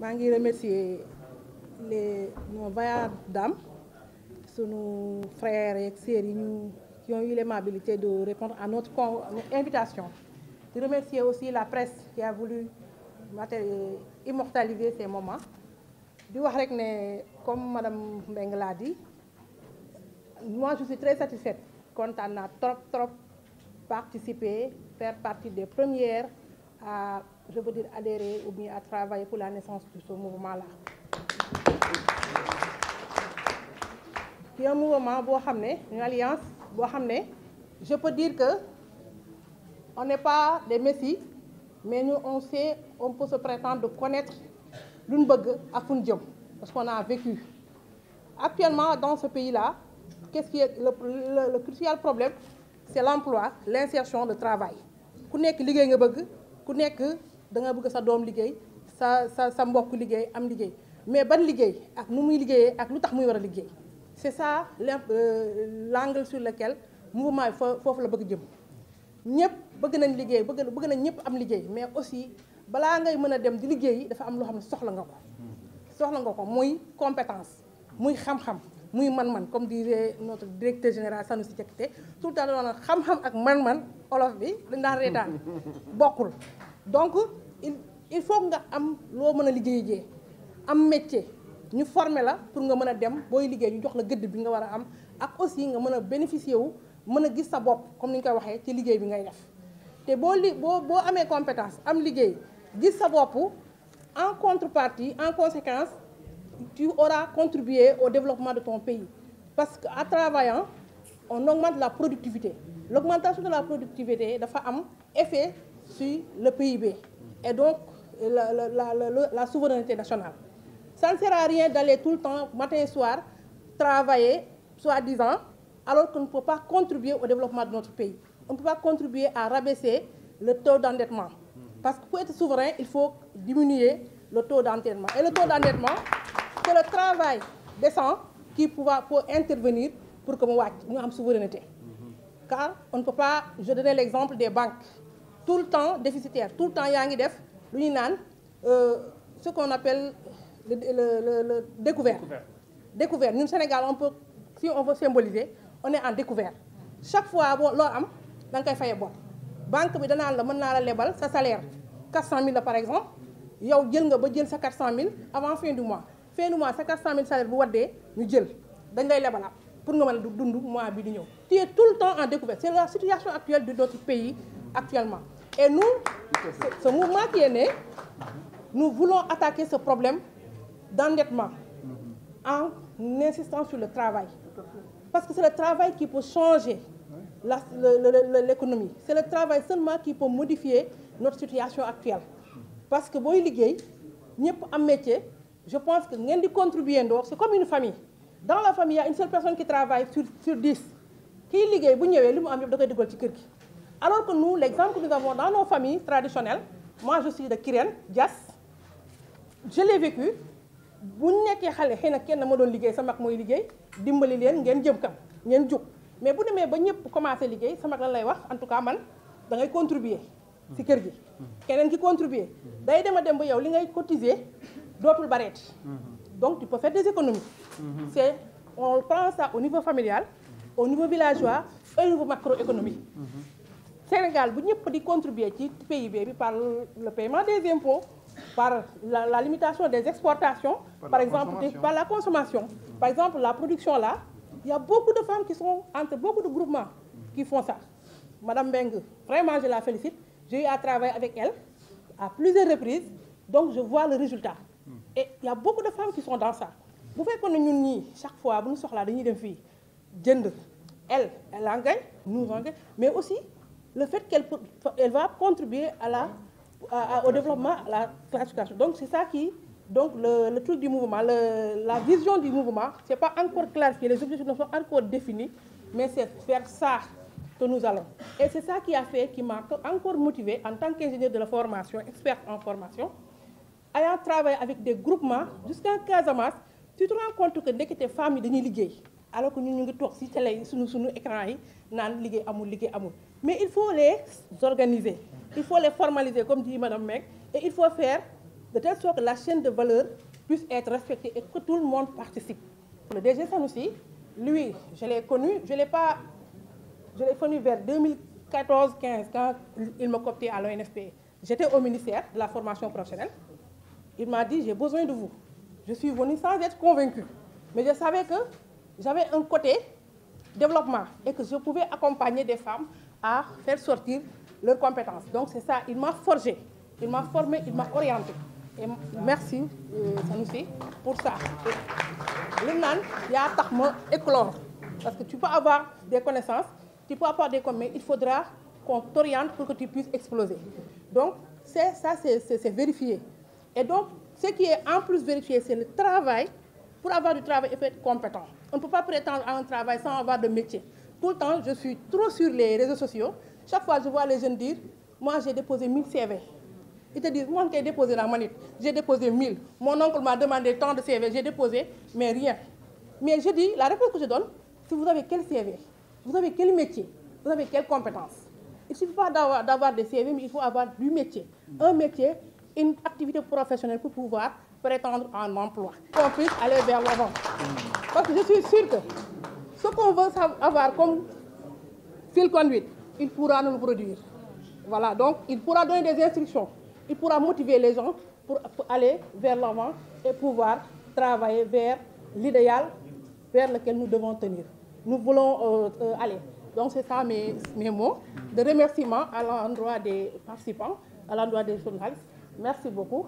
maa ngi remercier nos vaillantes dames sunu frères et sœurs qui ont eu l'amabilité de répondre à notre invitation. Je remercie aussi la presse qui a voulu immortaliser ces moments. di wax rek ne comme madame Mbengue l'a dit, moi je suis très satisfaite, kontaan naa trop participer, faire partie des premières à, je veux dire, adhérer ou bien à travailler pour la naissance de ce mouvement-là. C'est un mouvement boo xam ne, une alliance boo xam ne, je peux dire que on n'est pas des messies, mais nous on peut se prétendre de connaître lu ñu bëgg ak fu ñu jëm parce qu'on a vécu. Actuellement dans ce pays-là, qu'est-ce qui est le crucial problème? C'est l'emploi, l'insertion, le travail. Ku nekk liggéey nga bëgg, ku nekk da nga bëgg sa doom liggéey, sa mbokk liggéey, am liggéey. Mais ban liggéey ak nu muy liggéeyee ak lu tax muy war a liggéey. C'est ça l'angle sur lequel mouvement yi foofu la bëgg jëm. Ñëpp bëgg nañ liggéey, bëgg nañ ñëpp am liggéey, mais aussi balaa ngay mën a dem di liggéey dafa am loo xam ne soxla nga ko muy compétence, muy xam-xam, muy man-man, comme disait notre directeur général Sanoussi Diakité, tout le temps doon xam-xam ak man-man olof bi dañ daan reetaan bokkul. Donc il faut nga am loo mën a liggéeyee, am métier, ñu former la pour nga mën a dem booy liggéey ñu jox la gëdd bi nga war a am, ak aussi nga mën a bénéficier wu mën a gis sa bopp comme ni ñu koy waxee ci liggéey bi ngay def. te boo amee compétence am liggéey gis sa bopp, en contrepartie, en conséquence, tu auras contribué au développement de ton pays. Parce qu'en travaillant, on augmente la productivité. L'augmentation de la productivité dafa am effet sur le PIB et donc la souveraineté nationale. Ça ne sert à rien d'aller tout le temps, matin et soir, travailler, soi-disant, alors qu'on ne peut pas contribuer au développement de notre pays. On ne peut pas contribuer à rabaisser le taux d'endettement. Parce que pour être souverain, il faut diminuer le taux d'endettement. Et le taux d'endettement, c'est le travail décent qui peut intervenir pour que nous ayons une souveraineté. Car on ne peut pas, je donnais l'exemple des banques, tout le temps déficitaires, tout le temps il y a ce qu'on appelle le découvert. Découvert. Nous, au Sénégal, si on veut symboliser, on est en découvert. Chaque fois, on a fait banque bi danaan la mën naa la lebal sa salaire 400 000 par exemple yow jël nga ba jël sa 400 000 avant fin du mois sa 400 000 salaire bu waddee ñu jël dañ lay lebalaat pour nga mën a dund mois bi di ñëw. Tu es tout le temps en découverte. C'est la situation actuelle de notre pays actuellement. Et nous, ce mouvement qui est né, nous voulons attaquer ce problème d'endettement en insistant sur le travail. Parce que c'est le travail qui peut changer l'économie. C'est le travail seulement qui peut modifier notre situation actuelle. Parce que booy liggéey ñëpp am métier, je pense que ngeen di contribuer ndoor, c'est comme une famille. Dans la famille, il y a une seule personne qui travaille sur 10. Kii liggéey bu ñëwee li mu am yëpp da koy dugal ci kër gi. Alors que nous, l'exemple que nous avons dans nos familles traditionnelles, moi je suis de Kirène, Diass, je l'ai vécu. Bu ñu nekkee xale xëy na kenn ma doon liggéey sa mag mooy liggéey dimbali leen ngeen jëm kam ngeen jóg. Mais bu demee ba ñëpp commencé liggéey sama lan lay wax en tout cas man da ngay contribuer ci kër gi keneen ki contribuer day dem ba yow li ngay cotiser dootul bareeti. Donc tu peux faire des économies. C'est on prend ça au niveau familial, au niveau villageois et au niveau macroéconomique. Sénégal bu ñëpp di contribuer ci PIB bi par le paiement des impôts, par la limitation des exportations, par exemple par la consommation. Par exemple la production là. Il y a beaucoup de femmes qui sont entre beaucoup de groupements qui font ça. Madame Mbengue, vraiment je la félicite. J'ai eu à travailler avec elle à plusieurs reprises, donc je vois le résultat. Et il y a beaucoup de femmes qui sont dans ça. Vous faites que nous, chaque fois, nous sommes là, nous sommes elle en gagne, nous en gagne, mais aussi le fait qu'elle va contribuer au développement, à la classification. Donc c'est ça qui... Donc le truc du mouvement, la vision du mouvement, ce n'est pas encore clarifié, les objectifs ne sont pas encore définis, mais c'est faire ça que nous allons. Et c'est ça qui m'a encore motivé en tant qu'ingénieur de la formation, expert en formation, ayant travaillé avec des groupements jusqu'à Casamance, tu te rends compte que dès que tes femmes sont liggéey, alors que nous sommes tous sur télé, sur nos écrans, mais il faut les organiser, il faut les formaliser, comme dit Mme Meg, et il faut faire de telle sorte que la chaîne de valeur puisse être respectée et que tout le monde participe. Le DG Sanoussi, lui, je l'ai connu, je l'ai connu vers 2014-15 quand il m'a coopté à l'ONFP. J'étais au ministère de la formation professionnelle. Il m'a dit, j'ai besoin de vous. Je suis venue sans être convaincue. Mais je savais que j'avais un côté développement et que je pouvais accompagner des femmes à faire sortir leurs compétences. Donc c'est ça, il m'a forgé, il m'a formé, il m'a orienté. Et merci Sanoussi pour ça. Le nan, il y a un éclore. Parce que tu peux avoir des connaissances, tu peux avoir des mais il faudra qu'on t'oriente pour que tu puisses exploser. Donc ça, c'est vérifié. Et donc, ce qui est en plus vérifié, c'est le travail. Pour avoir du travail, il faut être compétent. On ne peut pas prétendre à un travail sans avoir de métier. Tout le temps, je suis trop sur les réseaux sociaux. Chaque fois, je vois les jeunes dire, moi, j'ai déposé 1000 CV. Ils te disent, moi, j'ai déposé la manip, j'ai déposé 1000. Mon oncle m'a demandé tant de CV, j'ai déposé, mais rien. Mais je dis, la réponse que je donne, si vous avez quel CV, vous avez quel métier, vous avez quelle compétence. Il ne suffit pas d'avoir des CV, mais il faut avoir du métier. Un métier, une activité professionnelle pour pouvoir prétendre à un emploi, qu'on puisse aller vers l'avant. Parce que je suis sûre que ce qu'on veut avoir comme fil conduite, il pourra nous le produire. Voilà, donc il pourra donner des instructions, il pourra motiver les gens pour aller vers l'avant et pouvoir travailler vers l'idéal vers lequel nous devons tenir. Nous voulons aller. Donc c'est ça mes mots de remerciement à l'endroit des participants, à l'endroit des journalistes. Merci beaucoup.